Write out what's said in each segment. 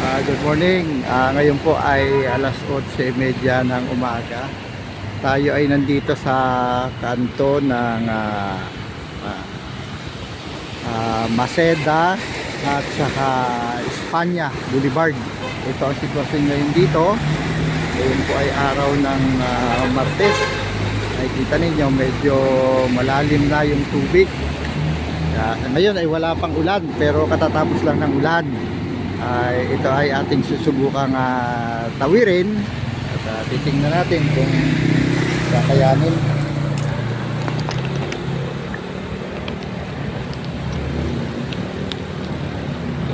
Good morning. Ngayon po ay alas 8:30 ng umaga. Tayo ay nandito sa kanto ng Maceda at saka Espanya Boulevard. Ito ang sitwasyon ngayon dito. Ngayon po ay araw ng Martes. Nakikita ninyo medyo malalim na yung tubig. Ngayon ay wala pang ulan pero katatapos lang ng ulan. Ito ay ating susubukang tawirin at titingnan natin kung kakayanin.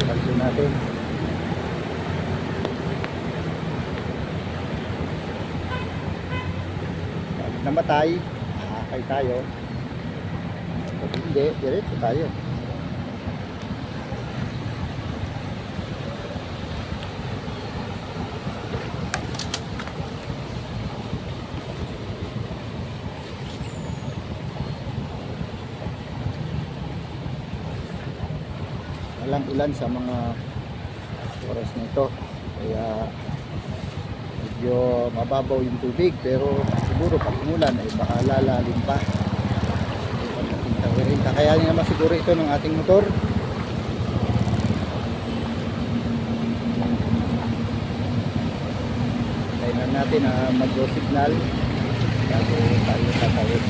Tingnan natin. Bakit namatay? Nakakay tayo. Hindi, diretso tayo. Walang ulan sa mga oras na ito, kaya medyo mababaw yung tubig, pero siguro pag umulan ay baka lalalim pa. Kakayanin naman siguro ito ng ating motor. Kailangan natin mag-go signal bago tayo tatawid.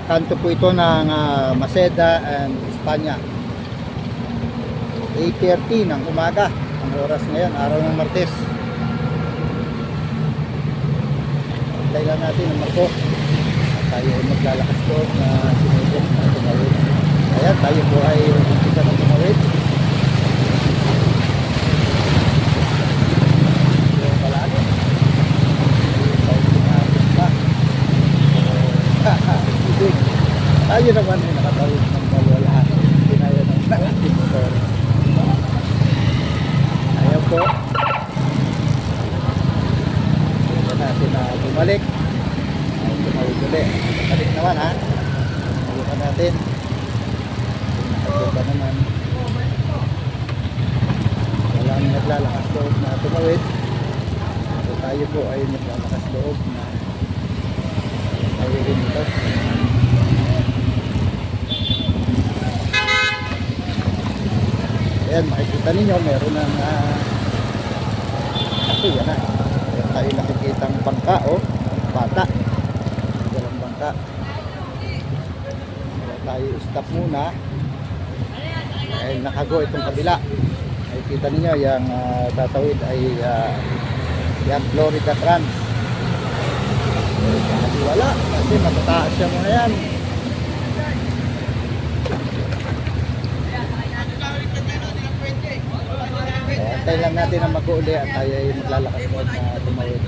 Kanto po ito ng Maceda and Espanya. 8:30 ng umaga ang oras ngayon, araw ng Martes. Hintay lang natin ang marko at tayo ay maglalakas po na sinigil na tumawid. Ayan, tayo po ay umpisa na tumawid. Tayo naman ay nakatawid ng malwala. Pinaya ng ating motor. Ayaw po. Ayaw natin na bumalik. Ayaw tumawid ulit. Balik naman ha. Ayaw natin. Ayaw pa naman. Walang naglalakas loob na tumawid. So tayo po ay naglalakas loob na tawidin ito. Ayan, makikita ninyo meron ng yan na. Meron tayo nakikitang bangka bata. Walang bangka. Kaya tayo stop muna. Dahil nakago itong kabila. Makikita ninyo yung tatawid ay yung Florida Trans. Wala kasi matataas siya muna yan. Tayo lang natin na mag-uuli at tayo ay maglalakas mo na tumawid.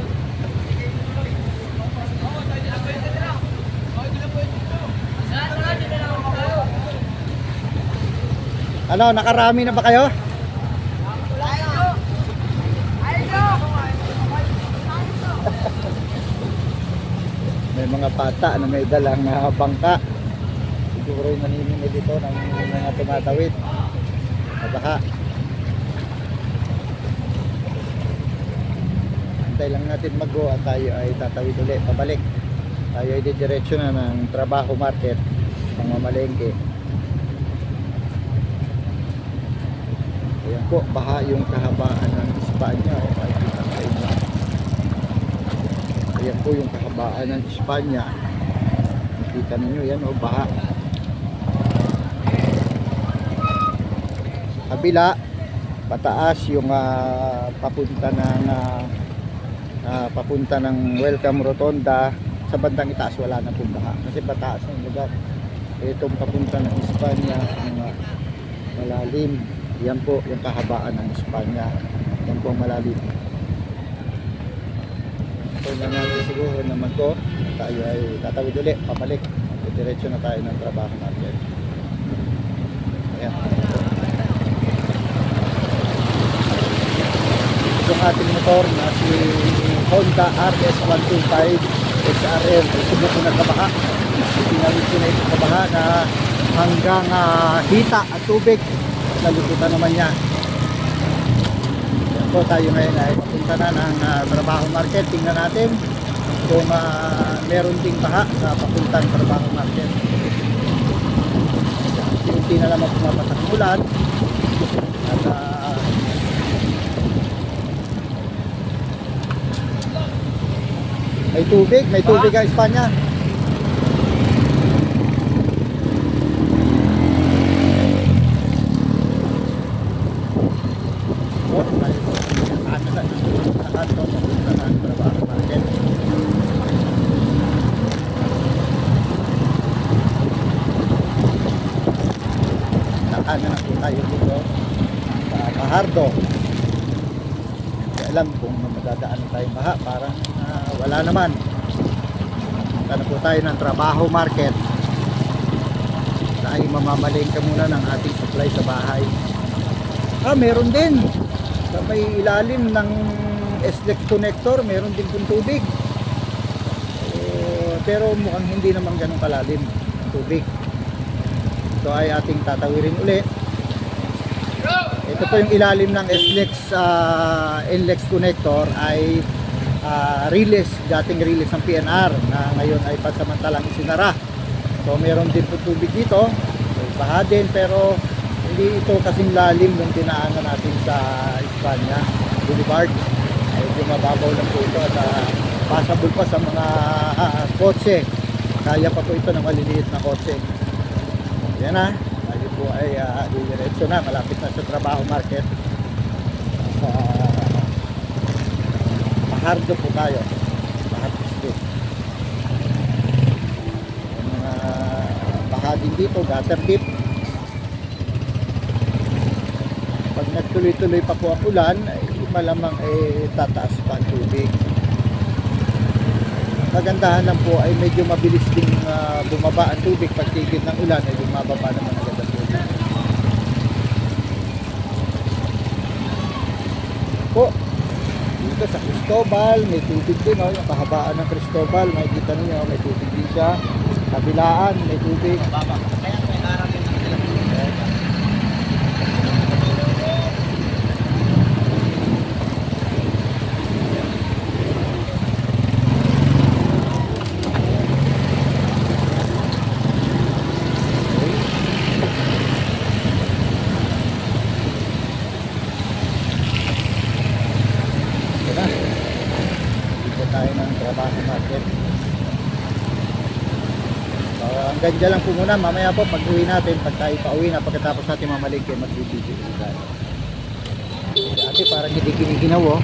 Ano, nakarami na ba kayo? May mga bata na may dalang bangka. Siguro yung maniningil dito ng mga tumatawid. Baka hintay lang natin mag-go at tayo ay tatawid ulit, pabalik. Tayo ay didiretso na ng trabaho market, pangmamalengke. Ayan po, baha yung kahabaan ng Espanya. Ayan po yung kahabaan ng Espanya. Nakita ninyo yan, baha. Kabila, pataas yung papunta ng Welcome Rotonda. Sa bandang itaas wala na pong baha kasi pataas ng lugar. Itong papunta ng Espanya malalim. Yan po yung kahabaan ng Espanya. Yan po ang malalim. So na natin siguro naman ko tayo ay tatawid ulit, pabalik. Diretso na tayo ng trabaho natin. Ayan. Yung ating motor na si Honda RS125 XRM, subok na nagkabaha. Tinawid ko na ito sa baha na hanggang hita at tubig. Nalubutan naman niya. Yan po, tayo ngayon ay papunta na ng Trabaho Market. Tingnan natin kung meron ding baha sa papuntang Trabaho Market. Unti na naman pumapatak ulan. At may tubig ang Espanya. Ano na po tayo dito sa Fajardo. Hindi alam kung madadaan tayong baha, parang wala naman. Punta na po tayo ng Trabaho Market. Tayo mamamalengke muna ng ating supply sa bahay. Meron din sa may ilalim ng SLEC connector, meron din pong tubig. Pero mukhang hindi naman ganun kalalim ang tubig. Ito ay ating tatawirin uli. Ito po yung ilalim ng NLEX connector ay release, dating release ng PNR na ngayon ay pansamantalang isinara. So meron din po tubig dito, baha din, pero hindi ito kasing lalim nung dinaanan natin sa Espanya Boulevard. Medyo mababaw lang po ito at passable pa sa mga kotse. Kaya pa po ito ng maliliit na kotse. Yan na, tayo po ay diretso na, malapit na sa Trabaho Market. Sa Fajardo po tayo, Fajardo Street. Yung mga baha din dito, gutter deep. Pag nagtuloy-tuloy pa po ang ulan, malamang tataas pa ang tubig. Magandahan lang po ay medyo mabilis ding bumaba ang tubig. Pag tigil ng ulan ay bumababa naman agad ang tubig. Po, dito sa Cristobal may tubig din, yung kahabaan ng Cristobal, makikita niyo may tubig din siya. Kabilaan may tubig. Kaya may harap yung tayo ng Trabaho Market. So, hanggang dyan lang po muna. Mamaya po pag uwi natin, pag tayo pa uwi na, pagkatapos natin mamalingke, mag-video tayo. Ate parang hindi kiniginaw, oh.